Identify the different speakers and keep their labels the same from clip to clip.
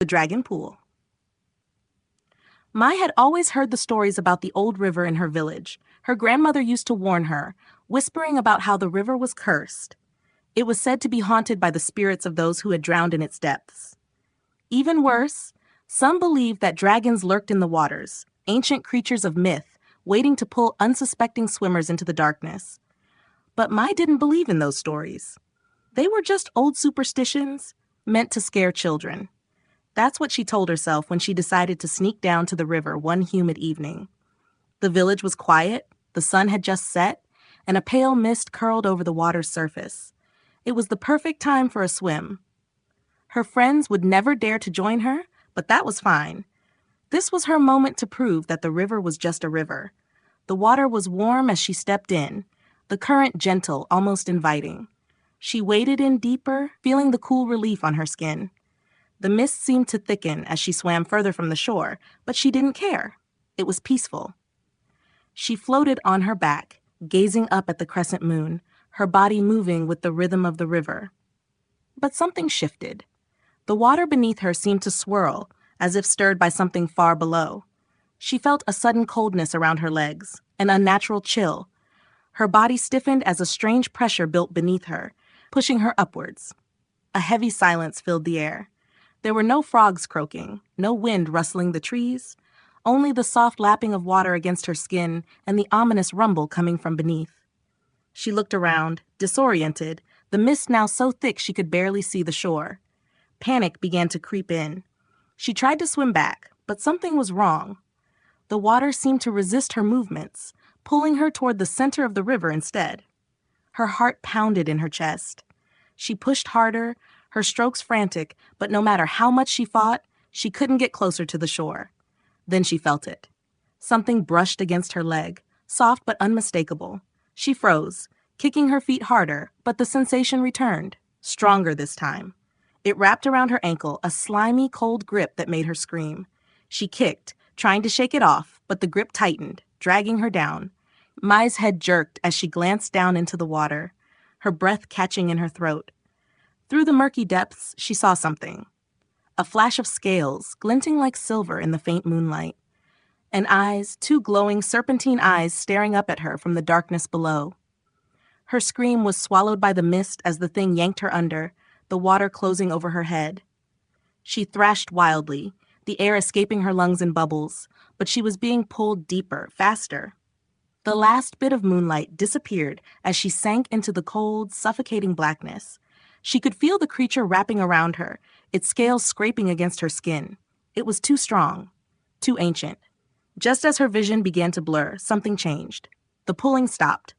Speaker 1: The Dragon Pool. Mai had always heard the stories about the old river in her village. Her grandmother used to warn her, whispering about how the river was cursed. It was said to be haunted by the spirits of those who had drowned in its depths. Even worse, some believed that dragons lurked in the waters, ancient creatures of myth, waiting to pull unsuspecting swimmers into the darkness. But Mai didn't believe in those stories. They were just old superstitions meant to scare children. That's what she told herself when she decided to sneak down to the river one humid evening. The village was quiet, the sun had just set, and a pale mist curled over the water's surface. It was the perfect time for a swim. Her friends would never dare to join her, but that was fine. This was her moment to prove that the river was just a river. The water was warm as she stepped in, the current gentle, almost inviting. She waded in deeper, feeling the cool relief on her skin. The mist seemed to thicken as she swam further from the shore, but she didn't care. It was peaceful. She floated on her back, gazing up at the crescent moon, her body moving with the rhythm of the river. But something shifted. The water beneath her seemed to swirl, as if stirred by something far below. She felt a sudden coldness around her legs, an unnatural chill. Her body stiffened as a strange pressure built beneath her, pushing her upwards. A heavy silence filled the air. There were no frogs croaking, no wind rustling the trees, only the soft lapping of water against her skin and the ominous rumble coming from beneath. She looked around, disoriented, the mist now so thick she could barely see the shore. Panic began to creep in. She tried to swim back, but something was wrong. The water seemed to resist her movements, pulling her toward the center of the river instead. Her heart pounded in her chest. She pushed harder, her strokes frantic, but no matter how much she fought, she couldn't get closer to the shore. Then she felt it. Something brushed against her leg, soft but unmistakable. She froze, kicking her feet harder, but the sensation returned, stronger this time. It wrapped around her ankle, a slimy, cold grip that made her scream. She kicked, trying to shake it off, but the grip tightened, dragging her down. Mai's head jerked as she glanced down into the water, her breath catching in her throat. Through the murky depths, she saw something. A flash of scales, glinting like silver in the faint moonlight. And eyes, two glowing serpentine eyes staring up at her from the darkness below. Her scream was swallowed by the mist as the thing yanked her under, the water closing over her head. She thrashed wildly, the air escaping her lungs in bubbles, but she was being pulled deeper, faster. The last bit of moonlight disappeared as she sank into the cold, suffocating blackness. She could feel the creature wrapping around her, its scales scraping against her skin. It was too strong, too ancient. Just as her vision began to blur, something changed. The pulling stopped.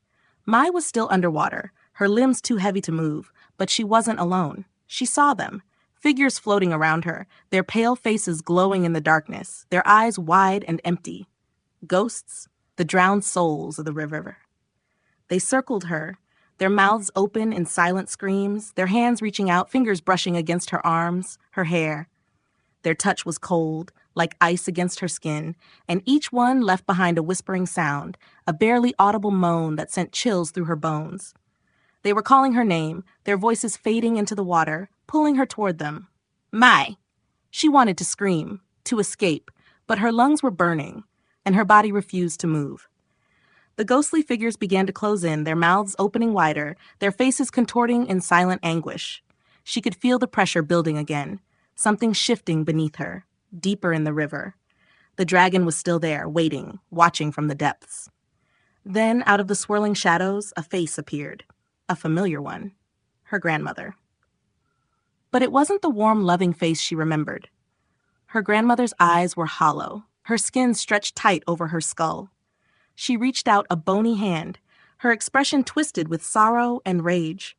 Speaker 1: Mai was still underwater, her limbs too heavy to move, but she wasn't alone. She saw them, figures floating around her, their pale faces glowing in the darkness, their eyes wide and empty. Ghosts, the drowned souls of the river. They circled her, their mouths open in silent screams, their hands reaching out, fingers brushing against her arms, her hair. Their touch was cold, like ice against her skin, and each one left behind a whispering sound, a barely audible moan that sent chills through her bones. They were calling her name, their voices fading into the water, pulling her toward them. Mai! She wanted to scream, to escape, but her lungs were burning, and her body refused to move. The ghostly figures began to close in, their mouths opening wider, their faces contorting in silent anguish. She could feel the pressure building again, something shifting beneath her, deeper in the river. The dragon was still there, waiting, watching from the depths. Then, out of the swirling shadows, a face appeared. A familiar one. Her grandmother. But it wasn't the warm, loving face she remembered. Her grandmother's eyes were hollow, her skin stretched tight over her skull. She reached out a bony hand, her expression twisted with sorrow and rage.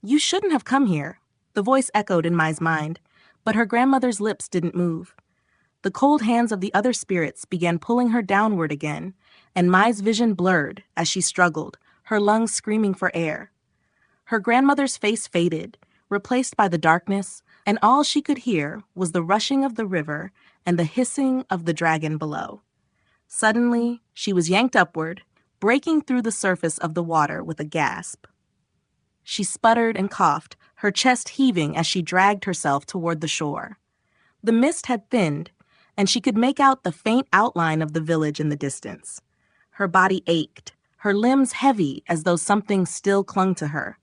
Speaker 1: You shouldn't have come here, the voice echoed in Mai's mind, but her grandmother's lips didn't move. The cold hands of the other spirits began pulling her downward again, and Mai's vision blurred as she struggled, her lungs screaming for air. Her grandmother's face faded, replaced by the darkness, and all she could hear was the rushing of the river and the hissing of the dragon below. Suddenly, she was yanked upward, breaking through the surface of the water with a gasp. She sputtered and coughed, her chest heaving as she dragged herself toward the shore. The mist had thinned, and she could make out the faint outline of the village in the distance. Her body ached, her limbs heavy as though something still clung to her.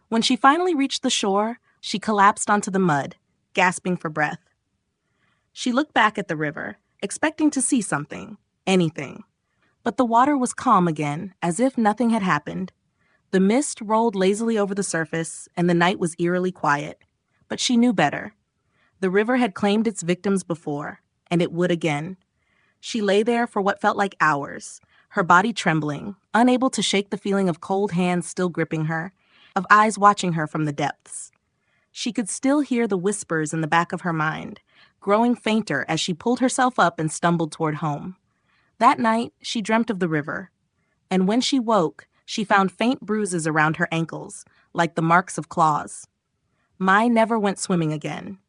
Speaker 1: When she finally reached the shore, she collapsed onto the mud, gasping for breath. She looked back at the river, expecting to see something, anything. But the water was calm again, as if nothing had happened. The mist rolled lazily over the surface, and the night was eerily quiet. But she knew better. The river had claimed its victims before, and it would again. She lay there for what felt like hours, her body trembling, unable to shake the feeling of cold hands still gripping her, of eyes watching her from the depths. She could still hear the whispers in the back of her mind, growing fainter as she pulled herself up and stumbled toward home. That night, she dreamt of the river, and when she woke, she found faint bruises around her ankles, like the marks of claws. Mai never went swimming again,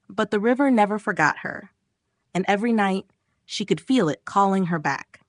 Speaker 1: but the river never forgot her, and every night she could feel it calling her back.